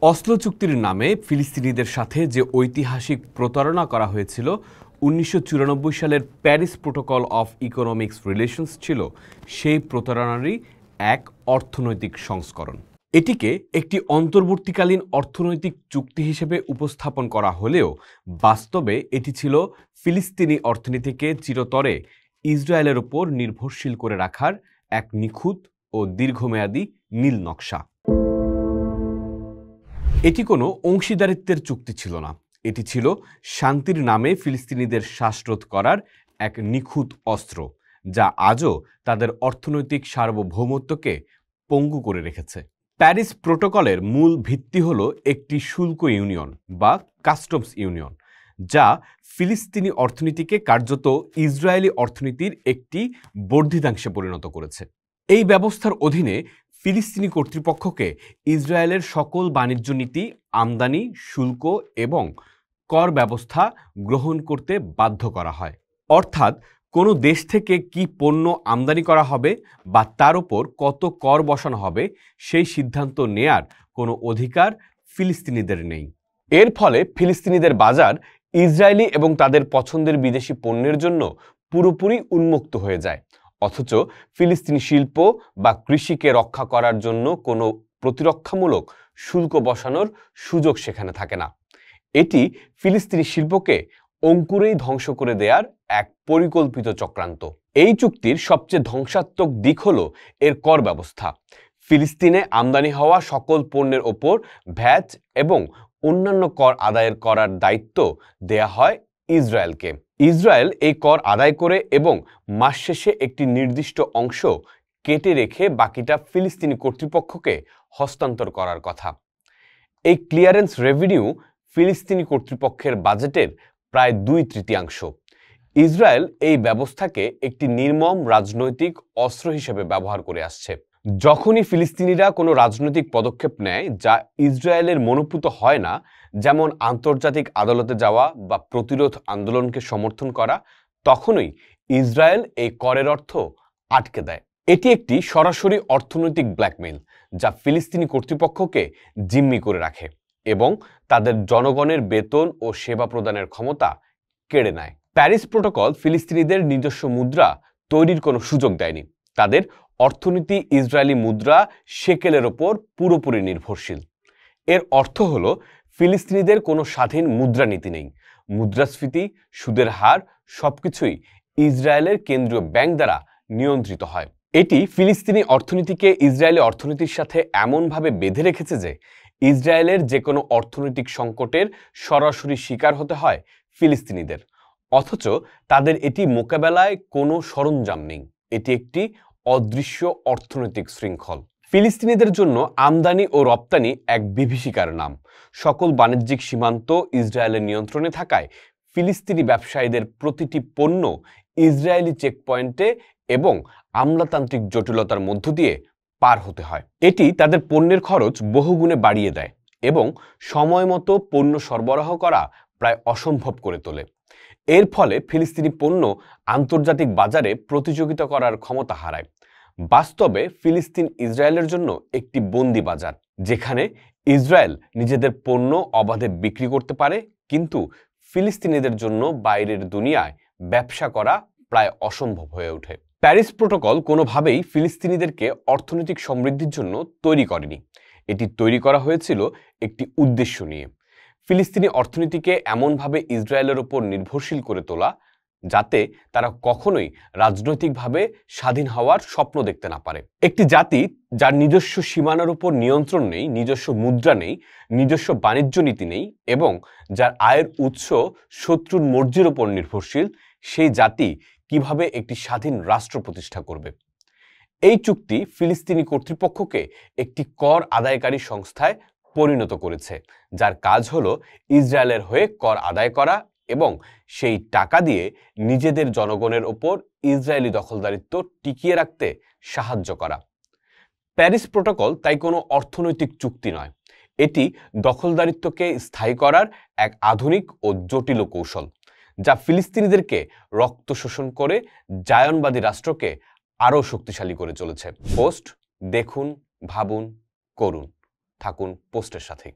Oslo চুক্তির নামে ফিলিস্তিনিদের সাথে যে ঐতিহাসিক প্রতারণা করা হয়েছিল ১৯৯৪ সালের Paris protocol of economics relations ছিল সেই প্রতারণারই এক অর্থনৈতিক সংস্করণ। এটিকে একটি অন্তর্বর্তীকালীন অর্থনৈতিক চুক্তি হিসেবে উপস্থাপন করা হলেও বাস্তবে এটি ছিল ফিলিস্তিনি অর্থনীতিকে চিরতরে ইসরায়েলের উপর নির্ভরশীল করে রাখার এক নিখুঁত ও দীর্ঘমেয়াদী নীল নকশা। এটি কোনো অংশীদারিত্বের চুক্তি ছিল না, এটি ছিল শান্তির নামে ফিলিস্তিনিদের শ্বাসরোধ করার এক নিখুঁত অস্ত্র, যা আজও তাদের অর্থনৈতিক সার্বভৌমত্বকে পঙ্গু করে রেখেছে। প্যারিস প্রোটোকলের মূল ভিত্তি হল একটি শুল্ক ইউনিয়ন বা কাস্টমস ইউনিয়ন, যা ফিলিস্তিনি অর্থনীতিকে কার্যত ইসরায়েলি অর্থনীতির একটি বর্ধিতাংশে পরিণত করেছে। এই ব্যবস্থার অধীনে ফিলিস্তিনি কর্তৃপক্ষকে ইসরায়েলের সকল বাণিজ্য নীতি, আমদানি শুল্ক এবং কর ব্যবস্থা গ্রহণ করতে বাধ্য করা হয়। অর্থাৎ কোনো দেশ থেকে কি পণ্য আমদানি করা হবে বা তার উপর কত কর বসানো হবে সেই সিদ্ধান্ত নেয়ার কোনো অধিকার ফিলিস্তিনিদের নেই। এর ফলে ফিলিস্তিনিদের বাজার ইসরায়েলি এবং তাদের পছন্দের বিদেশি পণ্যের জন্য পুরোপুরি উন্মুক্ত হয়ে যায়। অথচ ফিলিস্তিনি শিল্প বা কৃষিকে রক্ষা করার জন্য কোনো প্রতিরক্ষামূলক শুল্ক বসানোর সুযোগ সেখানে থাকে না। এটি ফিলিস্তিনি শিল্পকে অঙ্কুরেই ধ্বংস করে দেওয়ার এক পরিকল্পিত চক্রান্ত। এই চুক্তির সবচেয়ে ধ্বংসাত্মক দিক হল এর কর ব্যবস্থা। ফিলিস্তিনে আমদানি হওয়া সকল পণ্যের ওপর ভ্যাট এবং অন্যান্য কর আদায়ের করার দায়িত্ব দেয়া হয় ইসরায়েলকে। ইসরায়েল এই কর আদায় করে এবং মাস শেষে একটি নির্দিষ্ট অংশ কেটে রেখে বাকিটা ফিলিস্তিনি কর্তৃপক্ষকে হস্তান্তর করার কথা। এই ক্লিয়ারেন্স রেভিনিউ ফিলিস্তিনি কর্তৃপক্ষের বাজেটের প্রায় ২/৩। ইসরায়েল এই ব্যবস্থাকে একটি নির্মম রাজনৈতিক অস্ত্র হিসেবে ব্যবহার করে আসছে। যখনই ফিলিস্তিনিরা কোনো রাজনৈতিক পদক্ষেপ নেয় যা ইসরায়েলের মনোপুত হয় না, যেমন আন্তর্জাতিক আদালতে যাওয়া বা প্রতিরোধ আন্দোলনকে সমর্থন করা, তখনই ইসরায়েল এই করের অর্থ আটকে দেয়। এটি একটি সরাসরি অর্থনৈতিক ব্ল্যাকমেইল যা ফিলিস্তিনি কর্তৃপক্ষকে জিম্মি করে রাখে এবং তাদের জনগণের বেতন ও সেবা প্রদানের ক্ষমতা কেড়ে নেয়। প্যারিস প্রোটোকল ফিলিস্তিনিদের নিজস্ব মুদ্রা তৈরির কোনো সুযোগ দেয়নি। তাদের অর্থনীতি ইসরায়েলি মুদ্রা শেকেলের ওপর পুরোপুরি নির্ভরশীল। এর অর্থ হল ফিলিস্তিনিদের কোনো স্বাধীন মুদ্রানীতি নেই। মুদ্রাস্ফীতি, সুদের হার সবকিছুই ইসরায়েলের কেন্দ্রীয় ব্যাংক দ্বারা নিয়ন্ত্রিত হয়। এটি ফিলিস্তিনি অর্থনীতিকে ইসরায়েলি অর্থনীতির সাথে এমনভাবে বেঁধে রেখেছে যে ইসরায়েলের যে কোনো অর্থনৈতিক সংকটের সরাসরি শিকার হতে হয় ফিলিস্তিনিদের। অথচ তাদের এটি মোকাবেলায় কোনো সরঞ্জাম নেই। এটি একটি অদৃশ্য অর্থনৈতিক শৃঙ্খল। ফিলিস্তিনিদের জন্য আমদানি ও রপ্তানি এক বিভীষিকার নাম। সকল বাণিজ্যিক সীমান্ত ইসরায়েলের নিয়ন্ত্রণে থাকায় ফিলিস্তিনি ব্যবসায়ীদের প্রতিটি পণ্য ইসরায়েলি চেকপয়েন্টে এবং আমলাতান্ত্রিক জটিলতার মধ্য দিয়ে পার হতে হয়। এটি তাদের পণ্যের খরচ বহুগুণে বাড়িয়ে দেয় এবং সময় মতো পণ্য সরবরাহ করা প্রায় অসম্ভব করে তোলে। এর ফলে ফিলিস্তিনি পণ্য আন্তর্জাতিক বাজারে প্রতিযোগিতা করার ক্ষমতা হারায়। বাস্তবে ফিলিস্তিন ইসরায়েলের জন্য একটি বন্দি বাজার, যেখানে ইসরায়েল নিজেদের পণ্য অবাধে বিক্রি করতে পারে, কিন্তু ফিলিস্তিনিদের জন্য বাইরের দুনিয়ায় ব্যবসা করা প্রায় অসম্ভব হয়ে ওঠে। প্যারিস প্রোটোকল কোনোভাবেই ফিলিস্তিনিদেরকে অর্থনৈতিক সমৃদ্ধির জন্য তৈরি করেনি। এটি তৈরি করা হয়েছিল একটি উদ্দেশ্য নিয়ে, ফিলিস্তিনি অর্থনীতিকে এমনভাবে ইসরায়েলের উপর নির্ভরশীল করে তোলা যাতে তারা কখনোই রাজনৈতিকভাবে স্বাধীন হওয়ার স্বপ্ন দেখতে না পারে। একটি জাতি যার নিজস্ব সীমানার উপর নিয়ন্ত্রণ নেই, নিজস্ব মুদ্রা নেই, নিজস্ব বাণিজ্য নীতি নেই এবং যার আয়ের উৎস শত্রুর মর্জির উপর নির্ভরশীল, সেই জাতি কিভাবে একটি স্বাধীন রাষ্ট্র প্রতিষ্ঠা করবে? এই চুক্তি ফিলিস্তিনি কর্তৃপক্ষকে একটি কর আদায়কারী সংস্থায় পরিণত করেছে, যার কাজ হলো ইসরায়েলের হয়ে কর আদায় করা এবং সেই টাকা দিয়ে নিজেদের জনগণের ওপর ইসরায়েলি দখলদারিত্ব টিকিয়ে রাখতে সাহায্য করা। প্যারিস প্রোটোকল তাই কোনো অর্থনৈতিক চুক্তি নয়, এটি দখলদারিত্বকে স্থায়ী করার এক আধুনিক ও জটিল কৌশল, যা ফিলিস্তিনিদেরকে রক্ত শোষণ করে জায়নবাদী রাষ্ট্রকে আরও শক্তিশালী করে চলেছে। পোস্ট দেখুন, ভাবুন, করুন। থাকুন পোস্টের সাথেই।